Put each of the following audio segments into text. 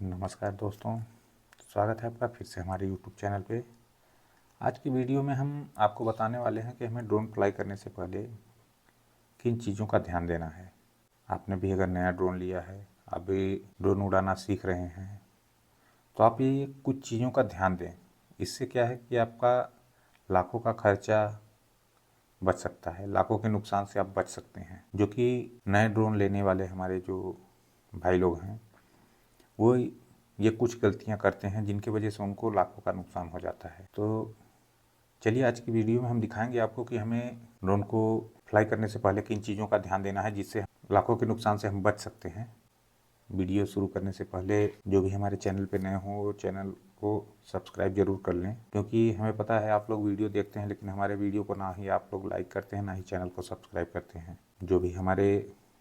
नमस्कार दोस्तों, स्वागत है आपका फिर से हमारे YouTube चैनल पे। आज की वीडियो में हम आपको बताने वाले हैं कि हमें ड्रोन फ्लाई करने से पहले किन चीज़ों का ध्यान देना है। आपने भी अगर नया ड्रोन लिया है, आप भी ड्रोन उड़ाना सीख रहे हैं, तो आप ये कुछ चीज़ों का ध्यान दें। इससे क्या है कि आपका लाखों का खर्चा बच सकता है, लाखों के नुकसान से आप बच सकते हैं। जो कि नए ड्रोन लेने वाले हमारे जो भाई लोग हैं, वो ये कुछ गलतियां करते हैं जिनकी वजह से उनको लाखों का नुकसान हो जाता है। तो चलिए आज की वीडियो में हम दिखाएंगे आपको कि हमें ड्रोन को फ्लाई करने से पहले किन चीज़ों का ध्यान देना है जिससे लाखों के नुकसान से हम बच सकते हैं। वीडियो शुरू करने से पहले जो भी हमारे चैनल पे नए हों वो चैनल को सब्सक्राइब जरूर कर लें, क्योंकि हमें पता है आप लोग वीडियो देखते हैं लेकिन हमारे वीडियो को ना ही आप लोग लाइक करते हैं ना ही चैनल को सब्सक्राइब करते हैं। जो भी हमारे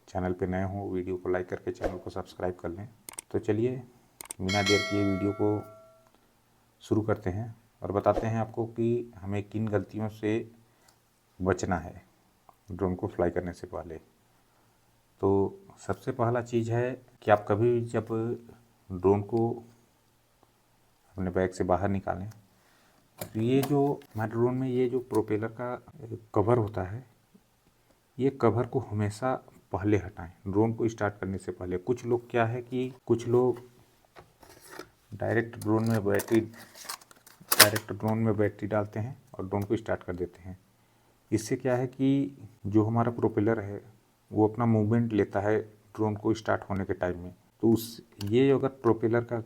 चैनल पे नए हों वीडियो को लाइक करके चैनल को सब्सक्राइब कर लें। तो चलिए बिना देर किए वीडियो को शुरू करते हैं और बताते हैं आपको कि हमें किन गलतियों से बचना है ड्रोन को फ्लाई करने से पहले। तो सबसे पहला चीज़ है कि आप कभी भी जब ड्रोन को अपने बैग से बाहर निकालें तो ये जो हमारे ड्रोन में ये जो प्रोपेलर का कवर होता है, ये कवर को हमेशा पहले हटाएं ड्रोन को स्टार्ट करने से पहले। कुछ लोग क्या है कि कुछ लोग डायरेक्ट ड्रोन में बैटरी डालते हैं और ड्रोन को स्टार्ट कर देते हैं। इससे क्या है कि जो हमारा प्रोपेलर है वो अपना मूवमेंट लेता है ड्रोन को स्टार्ट होने के टाइम में। तो उस ये अगर प्रोपेलर का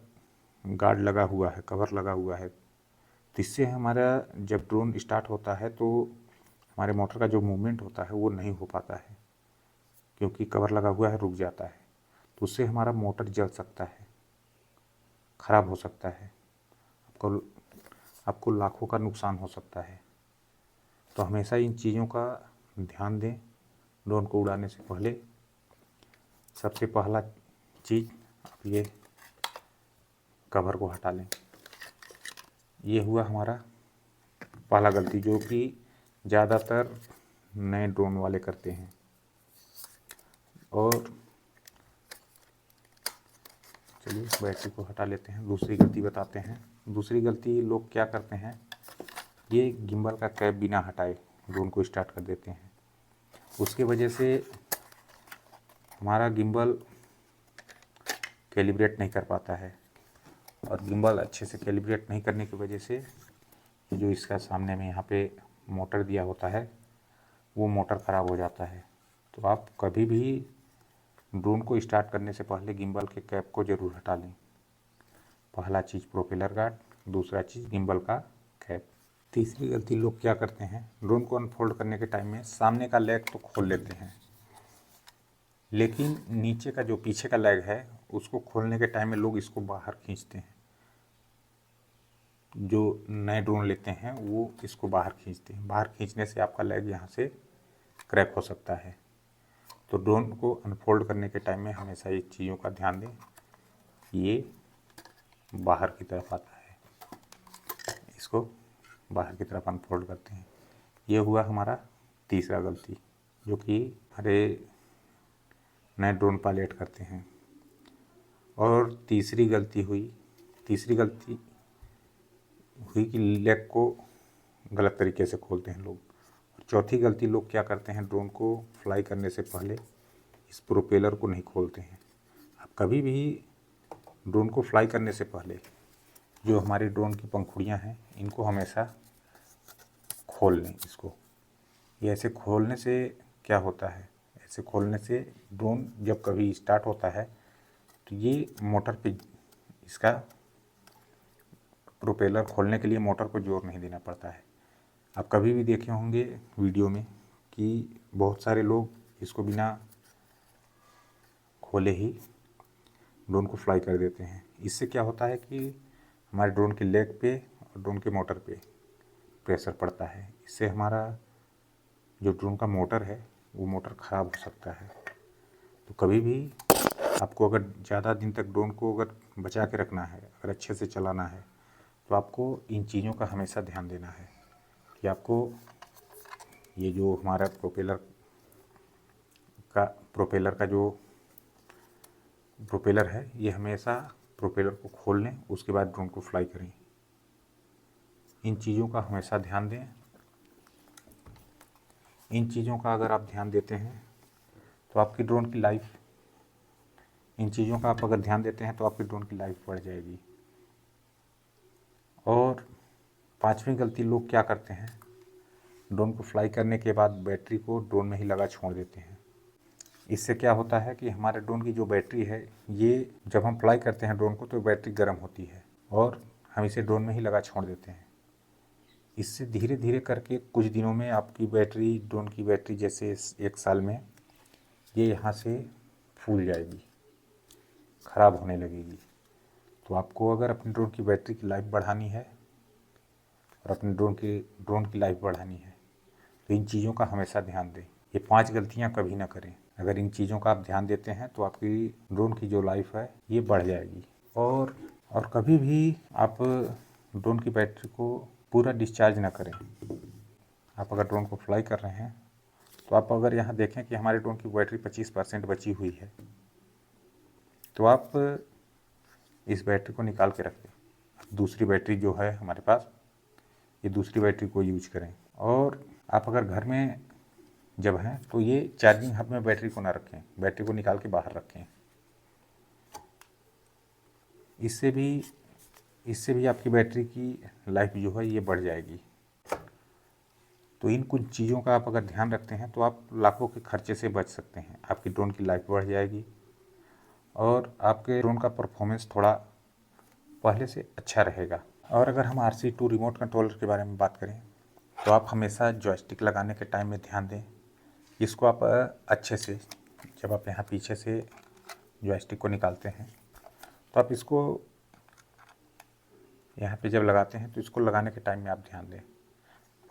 गार्ड लगा हुआ है, कवर लगा हुआ है, तो इससे हमारा जब ड्रोन स्टार्ट होता है तो हमारे मोटर का जो मूवमेंट होता है वो नहीं हो पाता है, क्योंकि कवर लगा हुआ है, रुक जाता है। तो उससे हमारा मोटर जल सकता है, ख़राब हो सकता है, आपको लाखों का नुकसान हो सकता है। तो हमेशा इन चीज़ों का ध्यान दें ड्रोन को उड़ाने से पहले। सबसे पहला चीज़ आप ये कवर को हटा लें। ये हुआ हमारा पहला गलती जो कि ज़्यादातर नए ड्रोन वाले करते हैं। और चलिए बैटरी को हटा लेते हैं। दूसरी गलती बताते हैं। दूसरी गलती लोग क्या करते हैं, ये गिम्बल का कैप बिना हटाए ड्रोन को स्टार्ट कर देते हैं। उसके वजह से हमारा गिम्बल कैलिब्रेट नहीं कर पाता है, और गिम्बल अच्छे से कैलिब्रेट नहीं करने की वजह से जो इसका सामने में यहाँ पे मोटर दिया होता है वो मोटर ख़राब हो जाता है। तो आप कभी भी ड्रोन को स्टार्ट करने से पहले गिम्बल के कैप को ज़रूर हटा लें। पहला चीज़ प्रोपेलर गार्ड, दूसरा चीज़ गिम्बल का कैप। तीसरी गलती लोग क्या करते हैं, ड्रोन को अनफोल्ड करने के टाइम में सामने का लेग तो खोल लेते हैं, लेकिन नीचे का जो पीछे का लेग है उसको खोलने के टाइम में लोग इसको बाहर खींचते हैं। जो नए ड्रोन लेते हैं वो इसको बाहर खींचते हैं। बाहर खींचने से आपका लेग यहाँ से क्रैक हो सकता है। तो ड्रोन को अनफोल्ड करने के टाइम में हमेशा ये चीज़ों का ध्यान दें, ये बाहर की तरफ आता है, इसको बाहर की तरफ अनफोल्ड करते हैं। ये हुआ हमारा तीसरा गलती जो कि हमारे नए ड्रोन पायलट करते हैं। और तीसरी गलती हुई कि लेग को गलत तरीके से खोलते हैं लोग। और चौथी गलती लोग क्या करते हैं, ड्रोन को फ्लाई करने से पहले इस प्रोपेलर को नहीं खोलते हैं। आप कभी भी ड्रोन को फ्लाई करने से पहले जो हमारी ड्रोन की पंखुड़ियाँ हैं इनको हमेशा खोल लें इसको। ये ऐसे खोलने से क्या होता है, ऐसे खोलने से ड्रोन जब कभी स्टार्ट होता है तो ये मोटर पे इसका प्रोपेलर खोलने के लिए मोटर को जोर नहीं देना पड़ता है। आप कभी भी देखे होंगे वीडियो में कि बहुत सारे लोग इसको बिना खोले ही ड्रोन को फ्लाई कर देते हैं। इससे क्या होता है कि हमारे ड्रोन के लेग पे और ड्रोन के मोटर पे प्रेशर पड़ता है। इससे हमारा जो ड्रोन का मोटर है वो मोटर ख़राब हो सकता है। तो कभी भी आपको अगर ज़्यादा दिन तक ड्रोन को अगर बचा के रखना है, अगर अच्छे से चलाना है, तो आपको इन चीज़ों का हमेशा ध्यान देना है कि आपको ये जो हमारा प्रोपेलर का जो प्रोपेलर है ये हमेशा प्रोपेलर को खोल लें, उसके बाद ड्रोन को फ्लाई करें। इन चीज़ों का हमेशा ध्यान दें। इन चीज़ों का अगर आप ध्यान देते हैं तो आपकी ड्रोन की लाइफ इन चीज़ों का आप अगर ध्यान देते हैं तो आपकी ड्रोन की लाइफ बढ़ जाएगी। और पांचवी गलती लोग क्या करते हैं, ड्रोन को फ्लाई करने के बाद बैटरी को ड्रोन में ही लगा छोड़ देते हैं। इससे क्या होता है कि हमारे ड्रोन की जो बैटरी है, ये जब हम फ्लाई करते हैं ड्रोन को तो बैटरी गर्म होती है और हम इसे ड्रोन में ही लगा छोड़ देते हैं। इससे धीरे धीरे करके कुछ दिनों में आपकी बैटरी, ड्रोन की बैटरी जैसे 1 साल में ये यहाँ से फूल जाएगी, ख़राब होने लगेगी। तो आपको अगर अपनी ड्रोन की बैटरी की लाइफ बढ़ानी है और अपने ड्रोन की लाइफ बढ़ानी है तो इन चीज़ों का हमेशा ध्यान दें। ये 5 गलतियाँ कभी ना करें। अगर इन चीज़ों का आप ध्यान देते हैं तो आपकी ड्रोन की जो लाइफ है ये बढ़ जाएगी। और कभी भी आप ड्रोन की बैटरी को पूरा डिस्चार्ज ना करें। आप अगर ड्रोन को फ्लाई कर रहे हैं तो आप अगर यहाँ देखें कि हमारे ड्रोन की बैटरी 25% बची हुई है तो आप इस बैटरी को निकाल के रखें। दूसरी बैटरी जो है हमारे पास, ये दूसरी बैटरी को यूज करें। और आप अगर घर में जब हैं तो ये चार्जिंग हब में बैटरी को ना रखें, बैटरी को निकाल के बाहर रखें। इससे भी आपकी बैटरी की लाइफ जो है ये बढ़ जाएगी। तो इन कुछ चीज़ों का आप अगर ध्यान रखते हैं तो आप लाखों के खर्चे से बच सकते हैं। आपकी ड्रोन की लाइफ बढ़ जाएगी और आपके ड्रोन का परफॉर्मेंस थोड़ा पहले से अच्छा रहेगा। और अगर हम RC2 रिमोट कंट्रोलर के बारे में बात करें तो आप हमेशा जॉयस्टिक लगाने के टाइम में ध्यान दें। इसको आप अच्छे से, जब आप यहाँ पीछे से जॉयस्टिक को निकालते हैं तो आप इसको यहाँ पे जब लगाते हैं तो इसको लगाने के टाइम में आप ध्यान दें।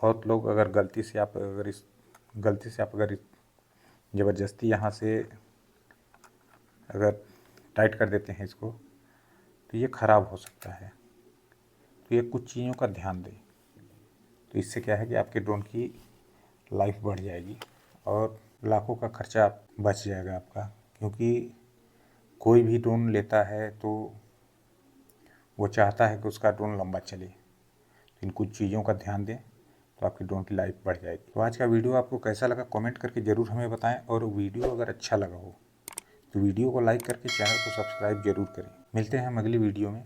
बहुत लोग अगर गलती से आप अगर ज़बरदस्ती यहाँ से अगर टाइट कर देते हैं इसको तो ये ख़राब हो सकता है। तो ये कुछ चीज़ों का ध्यान दें। तो इससे क्या है कि आपके ड्रोन की लाइफ बढ़ जाएगी और लाखों का खर्चा बच जाएगा आपका। क्योंकि कोई भी ड्रोन लेता है तो वो चाहता है कि उसका ड्रोन लंबा चले। तो इन कुछ चीज़ों का ध्यान दें तो आपकी ड्रोन की लाइफ बढ़ जाएगी। तो आज का वीडियो आपको कैसा लगा कमेंट करके ज़रूर हमें बताएं। और वीडियो अगर अच्छा लगा हो तो वीडियो को लाइक करके चैनल को सब्सक्राइब जरूर करें। मिलते हैं हम अगली वीडियो में।